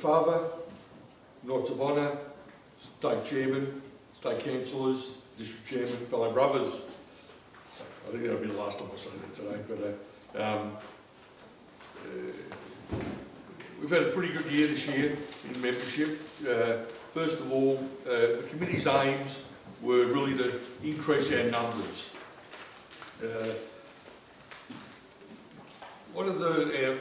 Father, Knights of Honour, State Chairman, State Councillors, District Chairman, fellow brothers. I think that'll be the last time I say that today, but we've had a pretty good year this year in membership. First of all, the committee's aims were really to increase our numbers. One of the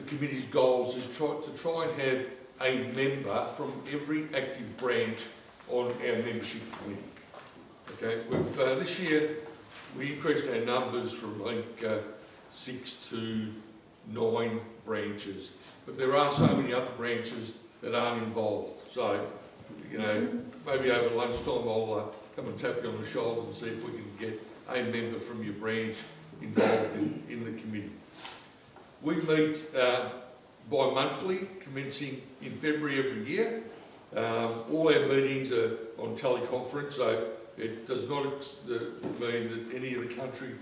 committee's goals is to try and have a member from every active branch on our membership committee. Okay, this year we increased our numbers from I think 6 to 9 branches, but there are so many other branches that aren't involved. So, you know, maybe over lunchtime I'll come and tap you on the shoulder and see if we can get a member from your branch involved in the committee. We meet bi-monthly, commencing in February every year. All our meetings are on teleconference, so it does not mean that any of the country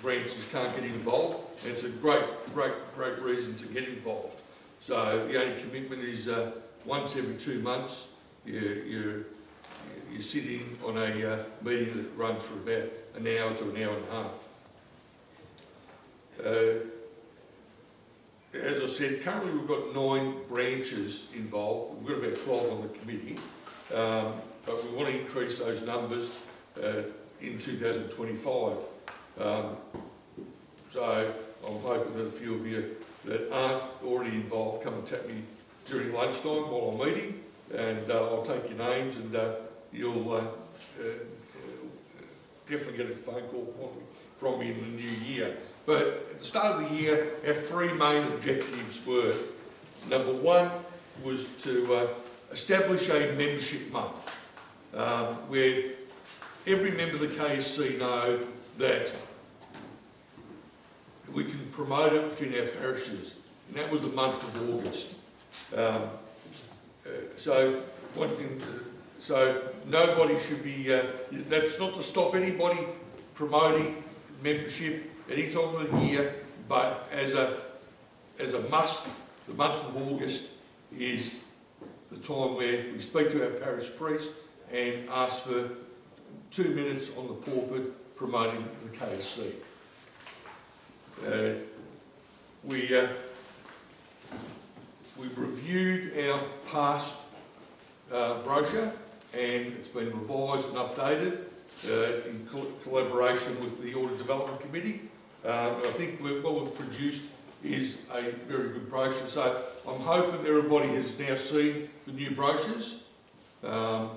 branches can't get involved. And it's a great reason to get involved. So the only commitment is once every 2 months, you're sitting on a meeting that runs for about an hour to an hour and a half. As I said, currently we've got 9 branches involved. We've got about 12 on the committee, but we want to increase those numbers in 2025. So I'm hoping that a few of you that aren't already involved come and tap me during lunchtime while I'm eating, and I'll take your names, and you'll definitely get a phone call from me in the new year. But at the start of the year, our 3 main objectives were, number 1 was to establish a membership month, where every member of the KSC know that we can promote it within our parishes, and that was the month of August. So one thing, so nobody should be, that's not to stop anybody promoting membership any time of the year, but as a must, the month of August is the time where we speak to our parish priest and ask for 2 minutes on the pulpit promoting the KSC. We reviewed our past brochure, and it's been revised and updated in collaboration with the Audit Development Committee. I think what we've produced is a very good brochure, so I'm hoping everybody has now seen the new brochures. You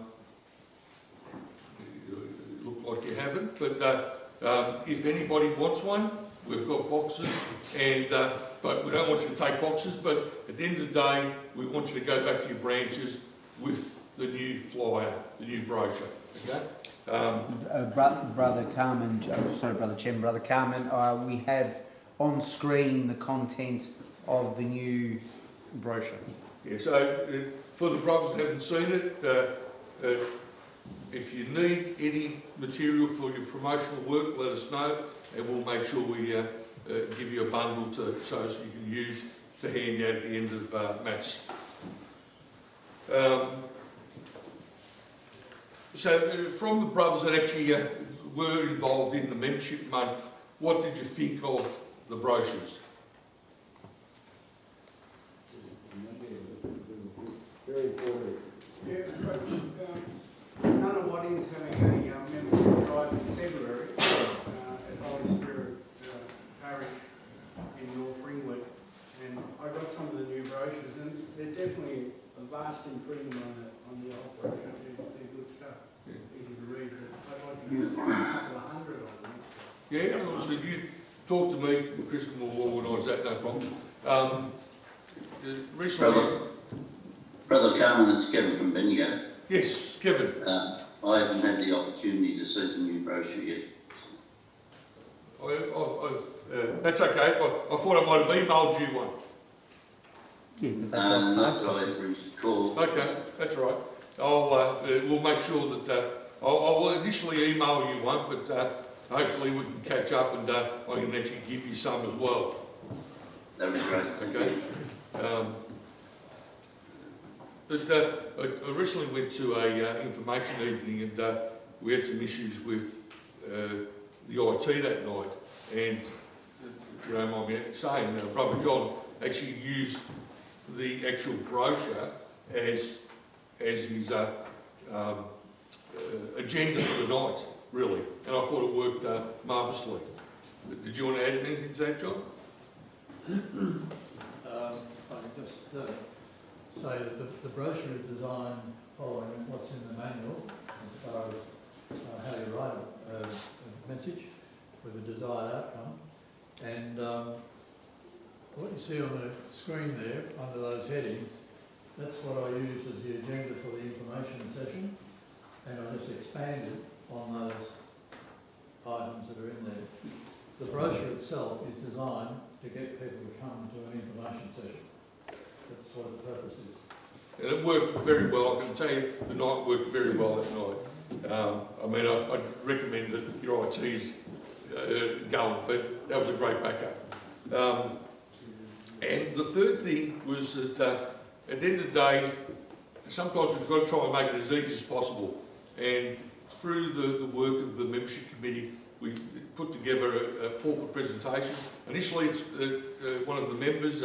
look like you haven't, but if anybody wants one, we've got boxes, and but we don't want you to take boxes, but at the end of the day, we want you to go back to your branches with the new flyer, the new brochure, okay? Brother Carmen, Brother Chairman, Brother Carmen, we have on screen the content of the new brochure. Yeah, so for the brothers that haven't seen it, if you need any material for your promotional work, let us know, and we'll make sure we give you a bundle so you can use to hand out at the end of Mass. So from the brothers that actually were involved in the membership month, what did you think of the brochures? Very informative. Yeah, none of Wadding's having a membership drive in February at Holy Spirit Parish in North Ringwood, and I got some of the new brochures, and they're definitely a vast improvement on the old brochure. They're good stuff, easy to read. But I'd like to get a couple of hundred of them. Yeah, and also you talk to me, Chris, and we'll organise that, no problem. Recently, Brother Carmen, it's Kevin from Bendigo. Yes, Kevin. I haven't had the opportunity to see the new brochure yet. That's okay. I thought I might have emailed you one. Yeah, but Not that I ever recall. Okay, that's all right. We'll make sure that I'll initially email you one, but hopefully we can catch up and I can actually give you some as well. That would be great. Okay. But I recently went to a information evening and we had some issues with the IT that night. And if you don't mind me saying, Brother John actually used the actual brochure as his agenda for the night, really. And I thought it worked marvellously. Did you want to add anything to that, John? I can just say that the brochure is designed following what's in the manual as far as how you write a message with a desired outcome. And what you see on the screen there under those headings, that's what I used as the agenda for the information session, and I just expanded on those items that are in there. The brochure itself is designed to get people to come to an information session. That's what the purpose is. And it worked very well. I can tell you the night worked very well that night. I mean, I'd recommend that your IT's going, but that was a great backup. And the third thing was that at the end of the day, sometimes we've got to try and make it as easy as possible. And through the work of the membership committee, we put together a corporate presentation. Initially, it's one of the members,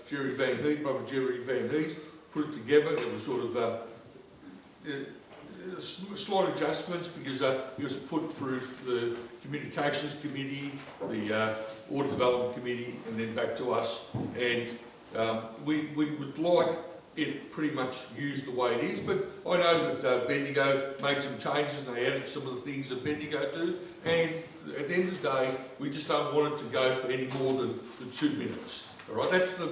Jerry Van Hees, Brother Jerry Van Hees, put it together. It was sort of slight adjustments because it was put through the communications committee, the audit development committee, and then back to us. And we would like it pretty much used the way it is, but I know that Bendigo made some changes and they added some of the things that Bendigo do, and at the end of the day, we just don't want it to go for any more than 2 minutes. All right, that's the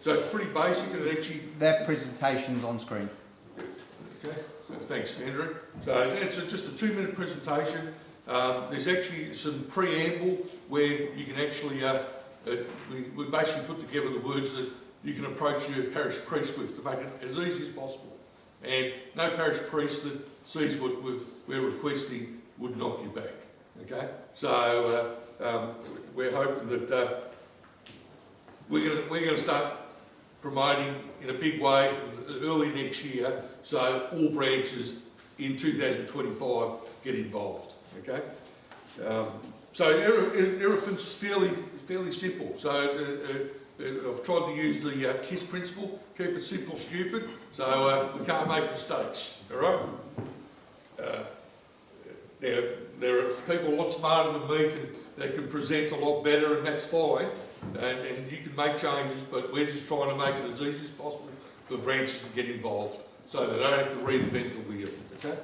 so it's pretty basic, and actually That presentation's on screen. okay. Thanks, Andrew. So it's just a 2-minute presentation. There's actually some preamble where you can actually we basically put together the words that you can approach your parish priest with to make it as easy as possible. And no parish priest that sees what we're requesting would knock you back. Okay? So we're hoping that we're going to start promoting in a big way from early next year, so all branches in 2025 get involved. Okay? So everything's fairly simple. So I've tried to use the KISS principle, keep it simple, stupid, so we can't make mistakes, all right? Now, there are people a lot smarter than me that can present a lot better, and that's fine, and you can make changes, but we're just trying to make it as easy as possible for branches to get involved, so they don't have to reinvent the wheel, okay?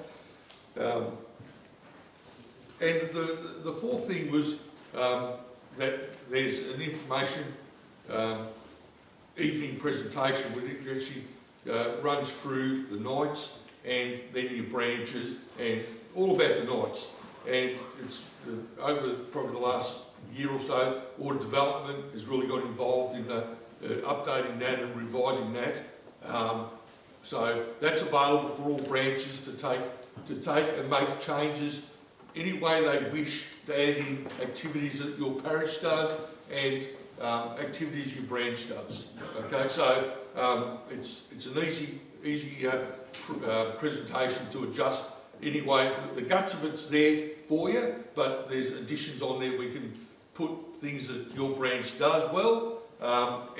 And the fourth thing was that there's an information evening presentation where it actually runs through the nights and then your branches and all about the nights. And it's over probably the last year or so, audit development has really got involved in updating that and revising that. So that's available for all branches to take and make changes any way they wish to add in activities that your parish does and activities your branch does. Okay, so it's an easy presentation to adjust anyway. The guts of it's there for you, but there's additions on there. We can put things that your branch does well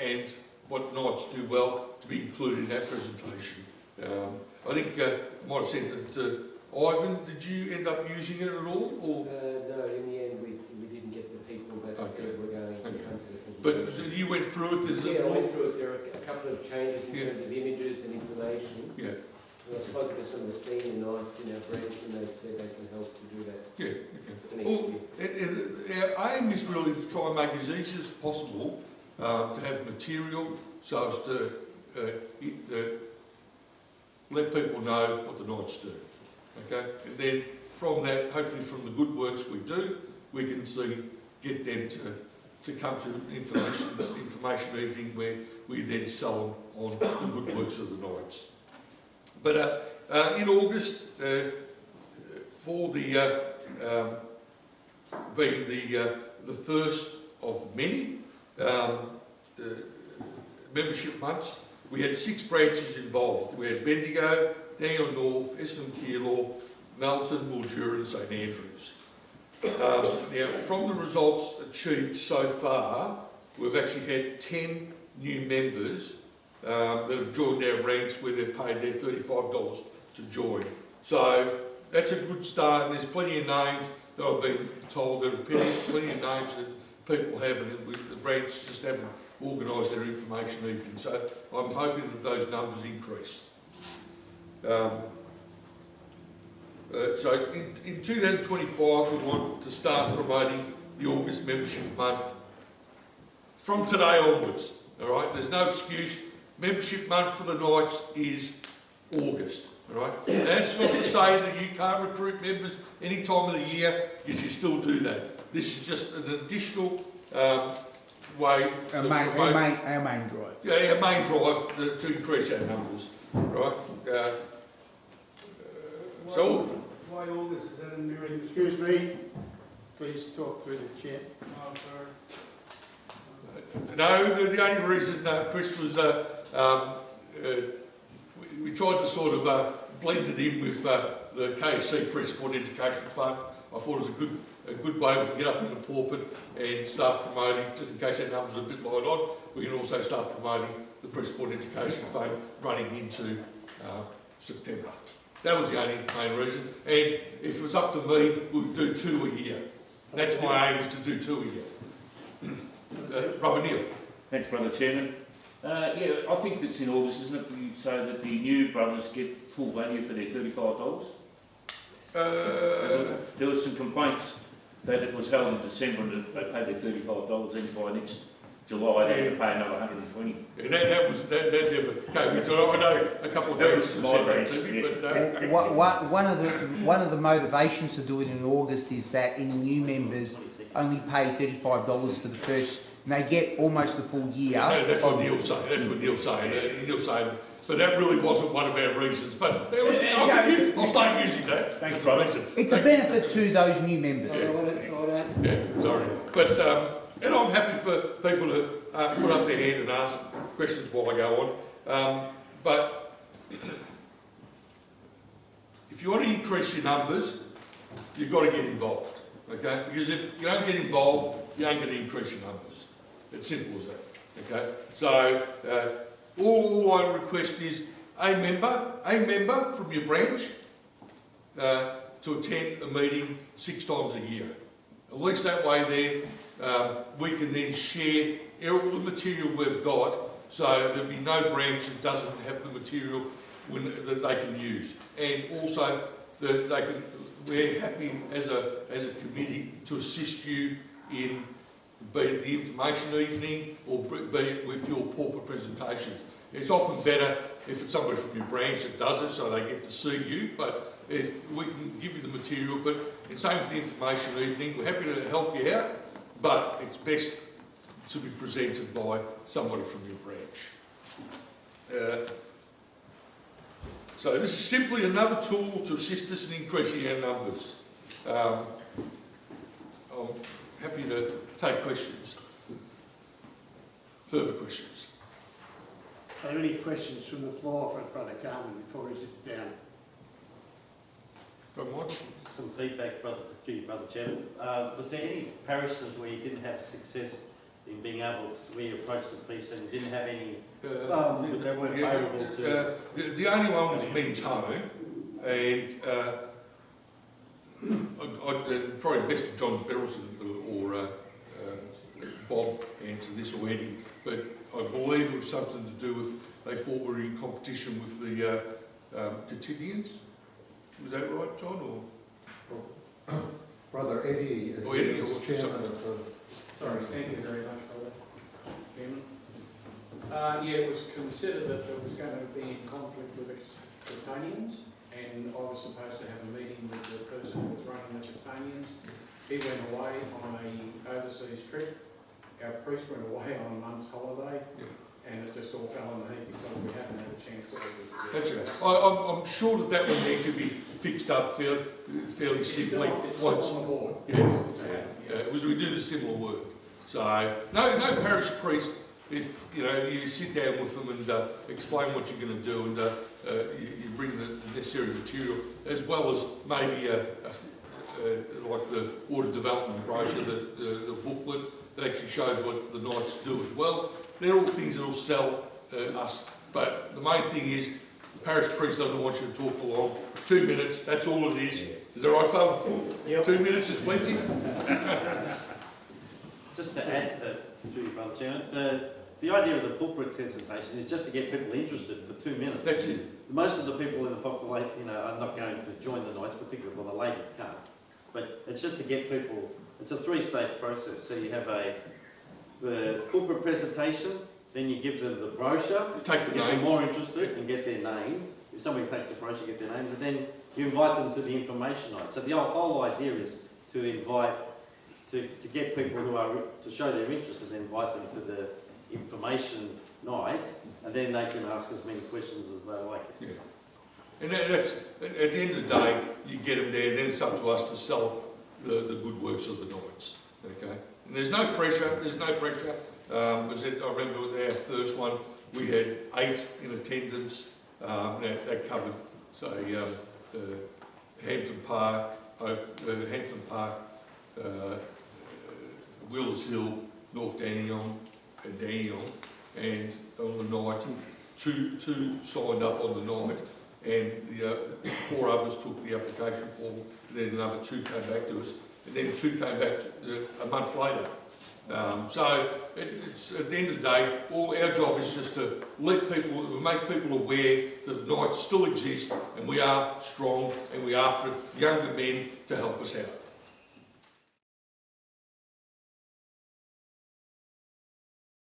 and what nights do well to be included in that presentation. I think I might have sent it to Ivan. Did you end up using it at all? Or? No, in the end we didn't get the people that said we're going to come to the presentation. But you went through it? Yeah, I went through it. There are a couple of changes in terms of images and information. Yeah. And I've spoken to some of the senior knights in our branch and they've said they can help to do that. Yeah, For okay. next year. Well, our aim is really to try and make it as easy as possible to have material so as to let people know what the Knights do. Okay? And then from that, hopefully from the good works we do, we can get them to come to an information evening where we then sell on the good works of the Knights. But in August, for the being the first of many membership months, we had 6 branches involved. We had Bendigo, Dandenong North, Essendon Keilor, Melton, Mildura and St Andrews. Now, from the results achieved so far, we've actually had 10 new members that have joined our ranks where they've paid their $35 to join. So that's a good start, and there's plenty of names that I've been told. There are plenty of names that people have, and the branch just haven't organised their information evening. So I'm hoping that those numbers increase. So in 2025, we want to start promoting the August membership month from today onwards. All right, there's no excuse. Membership month for the Knights is August. All right, that's not to say that you can't recruit members any time of the year, because you still do that. This is just an additional way to Our main drive. Yeah, our main drive to increase our numbers. Right. So. Why August, is that a mirror? Excuse me, please talk through the chair. Oh, sorry. No, the only reason, Chris, was we tried to sort of blend it in with the KSC Pre-Sport Education Fund. I thought it was a good way we can get up in the pulpit and start promoting, just in case our numbers are a bit light on, we can also start promoting the Pre-Sport Education Fund running into September. That was the only main reason. And if it was up to me, we would do 2 a year. That's my aim, is to do 2 a year. Brother Neil. Thanks, Brother Chairman. Yeah, I think that's in August, isn't it? So that the new brothers get full value for their $35. There were some complaints that it was held in December and they paid their $35, and by next July they had to pay another $120. Yeah, that never came into it. I know a couple of people said that to me, but One of the motivations to do it in August is that any new members only pay $35 for the first, and they get almost the full year. No, that's what Neil's saying. That's what Neil's saying. Neil's saying, but that really wasn't one of our reasons. But there was, I'll start using that. Thanks, as a reason. It's a benefit to those new members. Yeah, sorry. But and I'm happy for people to put up their hand and ask questions while I go on. But if you want to increase your numbers, you've got to get involved. Okay? Because if you don't get involved, you ain't going to increase your numbers. It's simple as that. Okay? So all I request is a member from your branch to attend a meeting 6 times a year. At least that way there, we can then share all the material we've got, so there'll be no branch that doesn't have the material that they can use. And also, we're happy as a committee to assist you in, be it the information evening or be it with your pulpit presentations. It's often better if it's somebody from your branch that does it, so they get to see you, but if we can give you the material, but the same with the information evening, we're happy to help you out, but it's best to be presented by somebody from your branch. So this is simply another tool to assist us in increasing our numbers. I'm happy to take questions. Further questions? Are there any questions from the floor for Brother Carmen before he sits down? From what? Some feedback, Brother Chairman. Was there any parishes where you didn't have success in being able to, where you approached the police and you didn't have any, they weren't favourable to... The only one was Mentone, and I'd probably best of John Berylson or Bob answer this or Eddie, but I believe it was something to do with, they thought we were in competition with the Cotillions. Was that right, John? Or Brother Eddie is chairman of the... Sorry, thank you very much, Brother Chairman. Yeah, it was considered that it was going to be in conflict with the Cotillions, and I was supposed to have a meeting with the person who was running the Cotillions. He went away on an overseas trip. Our priest went away on a month's holiday, and it just all fell on the heap because we haven't had a chance to look at it. That's right. I'm sure that one there could be fixed up fairly simply. It's still on the board. Yeah, because we do the similar work. So no parish priest if you sit down with them and explain what you're going to do, and you bring the necessary material, as well as maybe like the water development brochure, the booklet that actually shows what the Knights do as well. They're all things that will sell us. But the main thing is, the parish priest doesn't want you to talk for long. 2 minutes, that's all it is. Is that right, Father Full? Yep. 2 minutes is plenty. Just to add to that, through you, Brother Chairman, the idea of the pulpit presentation is just to get people interested for 2 minutes. That's it. Most of the people in the population, are not going to join the Knights, particularly when the ladies can't. But it's just to get people. It's a 3-stage process. So you have the corporate presentation, then you give them the brochure, Take the get names. them more interested and get their names. If somebody takes the brochure, get their names, and then you invite them to the information night. So the whole idea is to invite, to get people who are, to show their interest, and then invite them to the information night, and then they can ask as many questions as they like. Yeah. And that's, at the end of the day, you get them there, and then it's up to us to sell the good works of the Knights. Okay? And there's no pressure, I remember with our first one, we had 8 in attendance, that covered, say, Hampton Park, Willis Hill, North Dandenong, and Dandenong, and on the night, two signed up on the night, and the 4 others took the application form, and then another 2 came back to us, and then 2 came back a month later. So it's at the end of the day, all our job is just to make people aware that the Knights still exist, and we are strong, and we're after younger men to help us out.